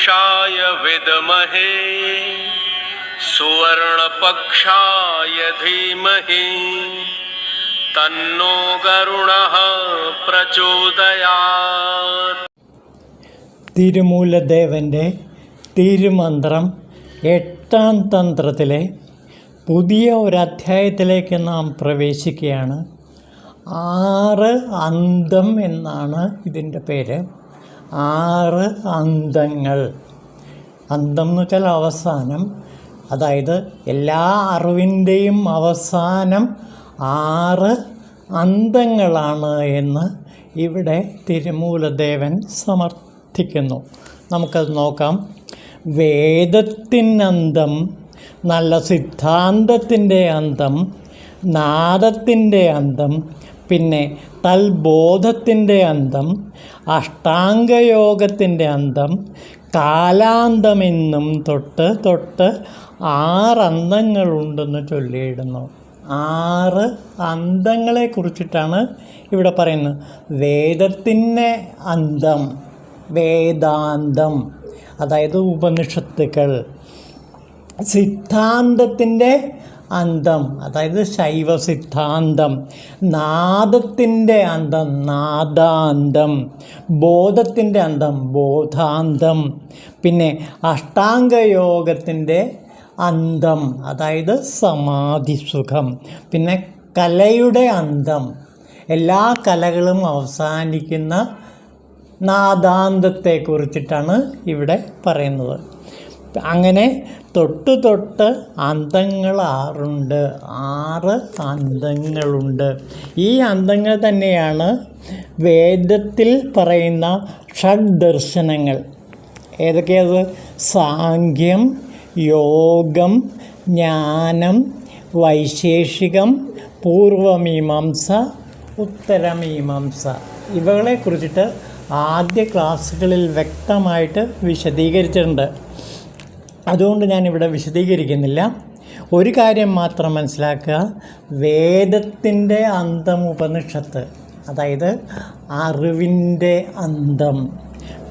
पुरुषाय विद्महे सुवर्णपक्षाय धीमहि तन्नो गरुडः प्रचोदयात्. തിരുമൂലദേവൻ്റെ തിരുമന്ത്രം 8ാം തന്ത്രത്തിലെ പുതിയ ഒരധ്യായത്തിലേക്ക് നാം പ്രവേശിക്കുകയാണ്. 6 അന്തം എന്നാണ് ഇതിൻ്റെ പേര്. 6 അന്തങ്ങൾ. അന്തം എന്ന് വെച്ചാൽ അവസാനം, അതായത് എല്ലാ അറിവിൻ്റെയും അവസാനം 6 അന്തങ്ങളാണ് എന്ന് ഇവിടെ തിരുമൂലദേവൻ സമർത്ഥിക്കുന്നു. നമുക്കത് നോക്കാം. വേദത്തിനന്തം, നല്ല സിദ്ധാന്തത്തിൻ്റെ അന്തം, നാദത്തിൻ്റെ അന്തം, പിന്നെ തൽബോധത്തിൻ്റെ അന്തം, അഷ്ടാംഗയോഗത്തിൻ്റെ അന്തം, കാലാന്തമെന്നും തൊട്ട് 6 അന്തങ്ങളുണ്ടെന്ന് ചൊല്ലിയിടുന്നു. 6 അന്തങ്ങളെക്കുറിച്ചിട്ടാണ് ഇവിടെ പറയുന്നത്. വേദത്തിൻ്റെ അന്തം, വേദാന്തം, അതായത് ഉപനിഷത്തുക്കൾ. സിദ്ധാന്തത്തിൻ്റെ അന്തം, അതായത് ശൈവ സിദ്ധാന്തം. നാദത്തിൻ്റെ അന്തം, നാദാന്തം. ബോധത്തിൻ്റെ അന്തം, ബോധാന്തം. പിന്നെ അഷ്ടാംഗയോഗത്തിൻ്റെ അന്തം, അതായത് സമാധിസുഖം. പിന്നെ കലയുടെ അന്തം, എല്ലാ കലകളും അവസാനിക്കുന്ന നാദാന്തത്തെക്കുറിച്ചിട്ടാണ് ഇവിടെ പറയുന്നത്. അങ്ങനെ തൊട്ട് അന്തങ്ങൾ 6 അന്തങ്ങളുണ്ട്. ഈ അന്തങ്ങൾ തന്നെയാണ് വേദത്തിൽ പറയുന്ന ഷഡ്ദർശനങ്ങൾ. ഏതൊക്കെയത്? സാഖ്യം, യോഗം, ജ്ഞാനം, വൈശേഷികം, പൂർവമീമാംസ, ഉത്തരമീമാംസ. ഇവകളെക്കുറിച്ചിട്ട് ആദ്യ ക്ലാസ്സുകളിൽ വ്യക്തമായിട്ട് വിശദീകരിച്ചിട്ടുണ്ട്. അതുകൊണ്ട് ഞാനിവിടെ വിശദീകരിക്കുന്നില്ല. ഒരു കാര്യം മാത്രം മനസ്സിലാക്കുക. വേദത്തിൻ്റെ അന്തം ഉപനിഷത്ത്, അതായത് അറിവിൻ്റെ അന്തം.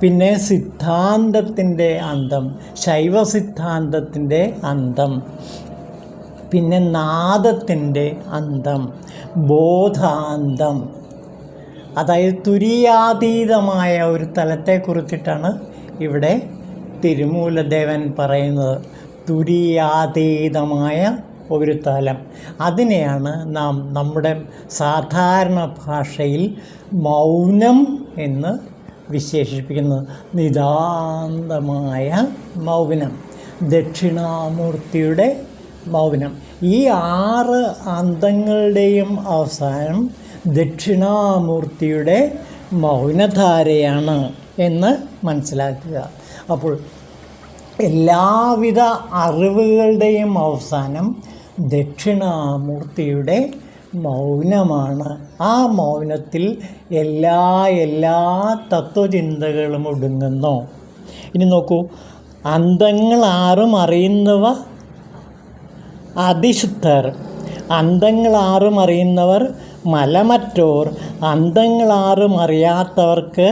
പിന്നെ സിദ്ധാന്തത്തിൻ്റെ അന്തം, ശൈവ സിദ്ധാന്തത്തിൻ്റെ അന്തം. പിന്നെ നാദത്തിൻ്റെ അന്തം, ബോധാന്തം, അതായത് തുര്യാതീതമായ ഒരു തലത്തെക്കുറിച്ചിട്ടാണ് ഇവിടെ തിരുമൂലദേവൻ പറയുന്നത്. തുര്യാതീതമായ ഒരു തലം, അതിനെയാണ് നാം നമ്മുടെ സാധാരണ ഭാഷയിൽ മൗനം എന്ന് വിശേഷിപ്പിക്കുന്നത്. നിതാന്തമായ മൗനം, ദക്ഷിണാമൂർത്തിയുടെ മൗനം. ഈ 6 അന്തങ്ങളുടെയും അവസാനം ദക്ഷിണാമൂർത്തിയുടെ മൗനധാരയാണ് എന്ന് മനസ്സിലാക്കുക. അപ്പോൾ എല്ലാവിധ അറിവുകളുടെയും അവസാനം ദക്ഷിണാമൂർത്തിയുടെ മൗനമാണ്. ആ മൗനത്തിൽ എല്ലാ തത്വചിന്തകളും ഒടുങ്ങുന്നു. ഇനി നോക്കൂ. അന്തങ്ങൾ 6 അറിയുന്നവ അതിശുദ്ധർ, അന്തങ്ങൾ 6 അറിയുന്നവർ മലമറ്റോർ, അന്തങ്ങൾ 6 അറിയാത്തവർക്ക്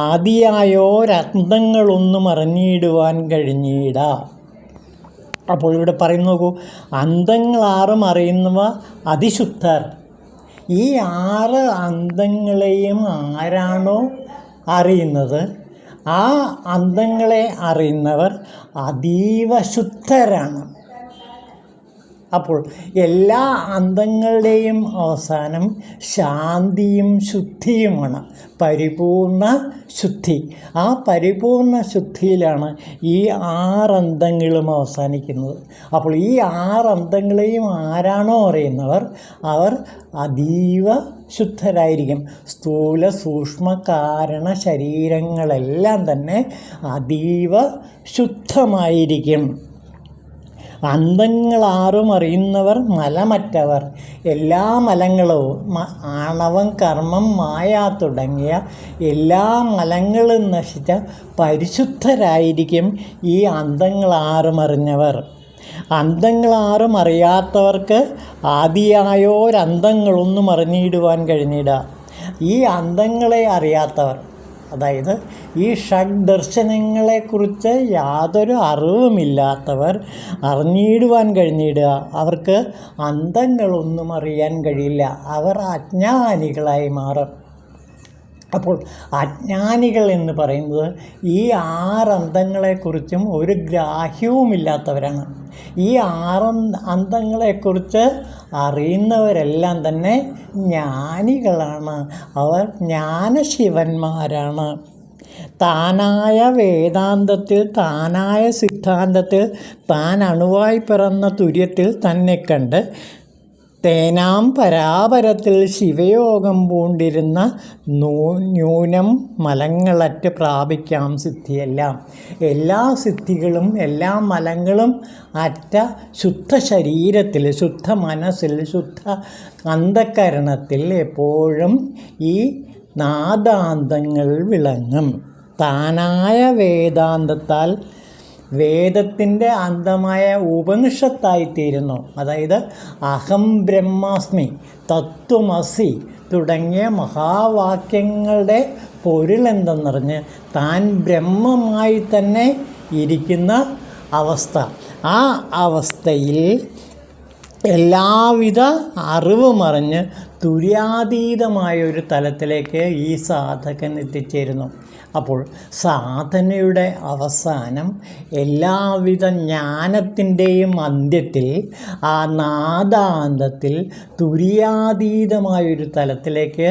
ആദിയായോരന്തങ്ങളൊന്നും അറിഞ്ഞിടുവാൻ കഴിഞ്ഞിട. അപ്പോൾ ഇവിടെ പറയുന്നു നോക്കൂ. അന്തങ്ങൾ 6 അറിയുന്നവ അതിശുദ്ധർ. ഈ 6 അന്തങ്ങളെയും ആരാണോ അറിയുന്നത്, ആ അന്തങ്ങളെ അറിയുന്നവർ അതീവ ശുദ്ധരാണ്. അപ്പോൾ എല്ലാ അന്തങ്ങളുടെയും അവസാനം ശാന്തിയും ശുദ്ധിയുമാണ്, പരിപൂർണ ശുദ്ധി. ആ പരിപൂർണ ശുദ്ധിയിലാണ് ഈ 6 അന്തങ്ങളും അവസാനിക്കുന്നത്. അപ്പോൾ ഈ 6 അന്തങ്ങളെയും ആരാണോ അറിയുന്നവർ അവർ അതീവ ശുദ്ധരായിരിക്കും. സ്ഥൂല സൂക്ഷ്മ കാരണ ശരീരങ്ങളെല്ലാം തന്നെ അതീവ ശുദ്ധമായിരിക്കും. അന്തങ്ങൾ 6 അറിയുന്നവർ മലമറ്റവർ. എല്ലാ മലങ്ങളും, ആണവം, കർമ്മം, മായ തുടങ്ങിയ എല്ലാ മലങ്ങളും നശിച്ച പരിശുദ്ധരായിരിക്കും ഈ അന്തങ്ങൾ 6 അറിഞ്ഞവർ. അന്തങ്ങൾ 6 അറിയാത്തവർക്ക് ആദിയായോരന്തങ്ങളൊന്നും അറിഞ്ഞിടുവാൻ കഴിഞ്ഞിട. ഈ അന്തങ്ങളെ അറിയാത്തവർ, അതായത് ഈ ഷഡ്ദർശനങ്ങളെക്കുറിച്ച് യാതൊരു അറിവുമില്ലാത്തവർ അറിഞ്ഞിടുവാൻ കഴിഞ്ഞിടുക, അവർക്ക് അന്തങ്ങളൊന്നും അറിയാൻ കഴിയില്ല, അവർ അജ്ഞാനികളായി മാറും. അപ്പോൾ അജ്ഞാനികൾ എന്ന് പറയുന്നത് ഈ 6 അന്തങ്ങളെക്കുറിച്ചും ഒരു ഗ്രാഹ്യവുമില്ലാത്തവരാണ്. ഈ 6 അന്തങ്ങളെക്കുറിച്ച് അറിയുന്നവരെല്ലാം തന്നെ ജ്ഞാനികളാണ്, അവർ ജ്ഞാനശിവന്മാരാണ്. താനായ വേദാന്തത്തിൽ, താനായ സിദ്ധാന്തത്തിൽ, താൻ അണുവായി പിറന്ന തുര്യത്തിൽ തന്നെ കണ്ട് തേനാം പരാപരത്തിൽ ശിവയോഗം പൂണ്ടിരുന്ന ന്യൂനം മലങ്ങളറ്റ് പ്രാപിക്കാം സിദ്ധിയെല്ലാം. എല്ലാ സിദ്ധികളും എല്ലാ മലങ്ങളും അറ്റ ശുദ്ധ ശരീരത്തിൽ, ശുദ്ധ മനസ്സിൽ, ശുദ്ധ അന്ധകരണത്തിൽ എപ്പോഴും ഈ നാദാന്തങ്ങൾ വിളങ്ങും. താനായ വേദാന്തത്താൽ വേദത്തിൻ്റെ അന്തമായ ഉപനിഷത്തായിത്തീരുന്നു. അതായത് അഹം ബ്രഹ്മാസ്മി, തത്വമസി തുടങ്ങിയ മഹാവാക്യങ്ങളുടെ പൊരുളെന്തെന്നറിഞ്ഞ് താൻ ബ്രഹ്മമായി തന്നെ ഇരിക്കുന്ന അവസ്ഥ, ആ അവസ്ഥയിൽ എല്ലാവിധ അറിവുമറിഞ്ഞ് തുര്യാതീതമായൊരു തലത്തിലേക്ക് ഈ സാധകൻ എത്തിച്ചേരുന്നു. അപ്പോൾ സാധനയുടെ അവസാനം എല്ലാവിധ ജ്ഞാനത്തിൻ്റെയും അന്ത്യത്തിൽ ആ നാദാന്തത്തിൽ തുര്യാതീതമായൊരു തലത്തിലേക്ക്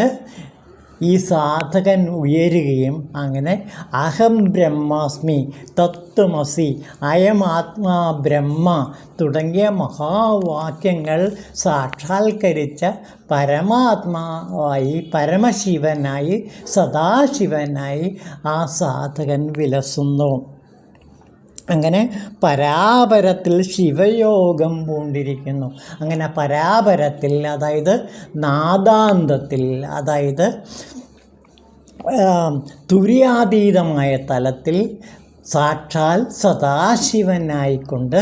ഈ സാധകൻ ഉയരുകയും അങ്ങനെ അഹം ബ്രഹ്മാസ്മി, തത്വമസി, അയമാത്മാ ബ്രഹ്മ തുടങ്ങിയ മഹാവാക്യങ്ങൾ സാക്ഷാത്കരിച്ച പരമാത്മാവായി, പരമശിവനായി, സദാശിവനായി ആ സാധകൻ വിലസുന്നു. അങ്ങനെ പരാപരത്തിൽ ശിവയോഗം പൂണ്ടിരിക്കുന്നു. അങ്ങനെ പരാപരത്തിൽ, അതായത് നാദാന്തത്തിൽ, അതായത് തുര്യാതീതമായ തലത്തിൽ സാക്ഷാൽ സദാശിവനായിക്കൊണ്ട്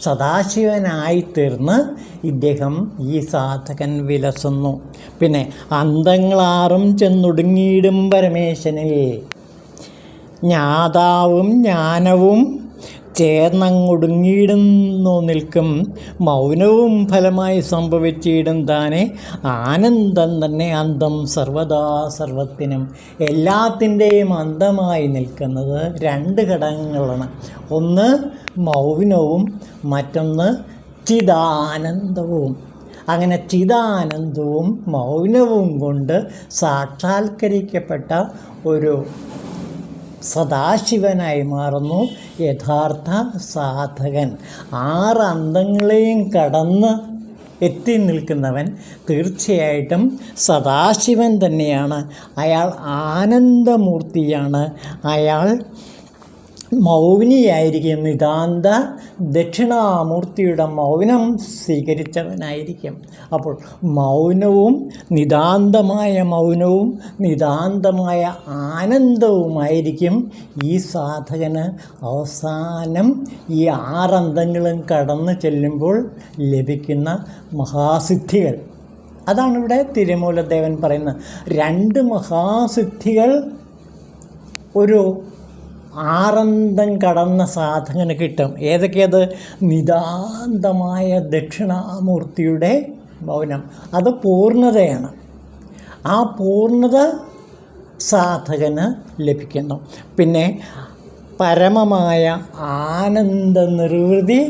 സദാശിവനായിത്തീർന്ന് ഇദ്ദേഹം ഈ സാധകൻ വിലസുന്നു. പിന്നെ അന്തങ്ങളാറും ചെന്നൊടുങ്ങിയിടും പരമേശനിൽ ജ്ഞാതാവും ജ്ഞാനവും ചേർന്നങ്ങൊടുങ്ങിയിടുന്നു നിൽക്കും, മൗനവും ഫലമായി സംഭവിച്ചിടും താനെ ആനന്ദം തന്നെ അന്തം സർവദാ സർവത്തിനും. എല്ലാത്തിൻ്റെയും അന്തമായി നിൽക്കുന്നത് 2 ഘടകങ്ങളാണ്. ഒന്ന് മൗനവും മറ്റൊന്ന് ചിദാനന്ദവും. അങ്ങനെ ചിദാനന്ദവും മൗനവും കൊണ്ട് സാക്ഷാത്കരിക്കപ്പെട്ട ഒരു സദാശിവനായി മാറുന്നു യഥാർത്ഥ സാധകൻ. 6 അന്തങ്ങളെയും കടന്ന് എത്തി നിൽക്കുന്നവൻ തീർച്ചയായിട്ടും സദാശിവൻ തന്നെയാണ്. അയാൾ ആനന്ദമൂർത്തിയാണ്. അയാൾ മൗനിയായിരിക്കും. നിതാന്ത ദക്ഷിണാമൂർത്തിയുടെ മൗനം സ്വീകരിച്ചവനായിരിക്കും. അപ്പോൾ മൗനവും നിതാന്തമായ മൗനവും നിതാന്തമായ ആനന്ദവുമായിരിക്കും ഈ സാധകന് അവസാനം ഈ 6 അന്തങ്ങളും കടന്നു ചെല്ലുമ്പോൾ ലഭിക്കുന്ന മഹാസിദ്ധികൾ. അതാണ് ഇവിടെ തിരുമൂലദേവൻ പറയുന്നത്. 2 മഹാസിദ്ധികൾ ഒരു 6 അന്തം കടന്ന സാധകന് കിട്ടും. ഏതൊക്കെയത്? നിതാന്തമായ ദക്ഷിണാമൂർത്തിയുടെ മൗനം, അത് പൂർണ്ണതയാണ്. ആ പൂർണ്ണത സാധകന് ലഭിക്കുന്നു. പിന്നെ പരമമായ ആനന്ദ നിർവൃതി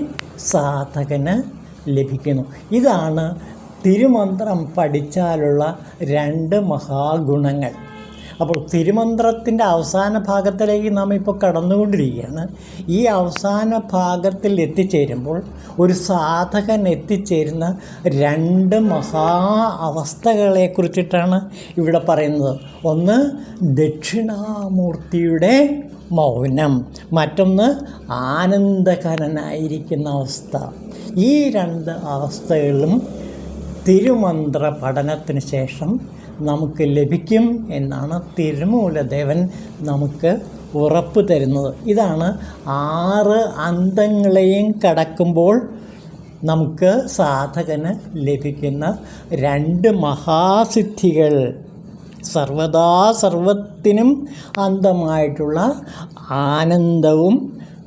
സാധകന് ലഭിക്കുന്നു. ഇതാണ് തിരുമന്ത്രം പഠിച്ചാലുള്ള 2 മഹാഗുണങ്ങൾ. അപ്പോൾ തിരുമന്ത്രത്തിൻ്റെ അവസാന ഭാഗത്തിലേക്ക് നാം ഇപ്പോൾ കടന്നുകൊണ്ടിരിക്കുകയാണ്. ഈ അവസാന ഭാഗത്തിൽ എത്തിച്ചേരുമ്പോൾ ഒരു സാധകൻ എത്തിച്ചേരുന്ന 2 മഹാ അവസ്ഥകളെക്കുറിച്ചിട്ടാണ് ഇവിടെ പറയുന്നത്. ഒന്ന് ദക്ഷിണാമൂർത്തിയുടെ മൗനം, മറ്റൊന്ന് ആനന്ദകരനായിരിക്കുന്ന അവസ്ഥ. ഈ 2 അവസ്ഥകളും തിരുമന്ത്ര പഠനത്തിന് ശേഷം നമുക്ക് ലഭിക്കും എന്നാണ് തിരുമൂലദേവൻ നമുക്ക് ഉറപ്പ് തരുന്നത്. ഇതാണ് 6 അന്തങ്ങളെയും കടക്കുമ്പോൾ നമുക്ക് സാധകന് ലഭിക്കുന്ന 2 മഹാസിദ്ധികൾ. സർവദാ സർവത്തിനും അന്തമായിട്ടുള്ള ആനന്ദവും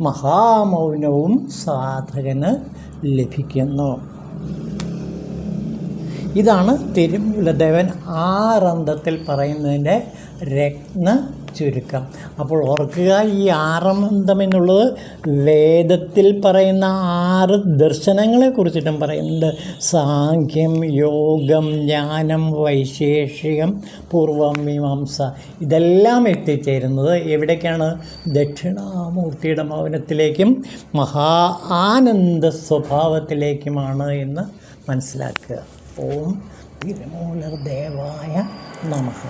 മഹാമൗനവും സാധകന് ലഭിക്കുന്നു. ഇതാണ് തിരുമൂലദേവൻ ആറന്തത്തിൽ പറയുന്നതിൻ്റെ രത്ന ചുരുക്കം. അപ്പോൾ ഓർക്കുക, ഈ ആറന്തം എന്നുള്ളത് വേദത്തിൽ പറയുന്ന 6 ദർശനങ്ങളെ കുറിച്ചിട്ടും പറയുന്നുണ്ട്. സാഖ്യം, യോഗം, ജ്ഞാനം, വൈശേഷികം, പൂർവം, മീമാംസ. ഇതെല്ലാം എത്തിച്ചേരുന്നത് എവിടേക്കാണ്? ദക്ഷിണാമൂർത്തിയുടെ മൗനത്തിലേക്കും മഹാ ആനന്ദ സ്വഭാവത്തിലേക്കുമാണ് എന്ന് മനസ്സിലാക്കുക. ഓം തിരുമൂലദേവായ നമഃ.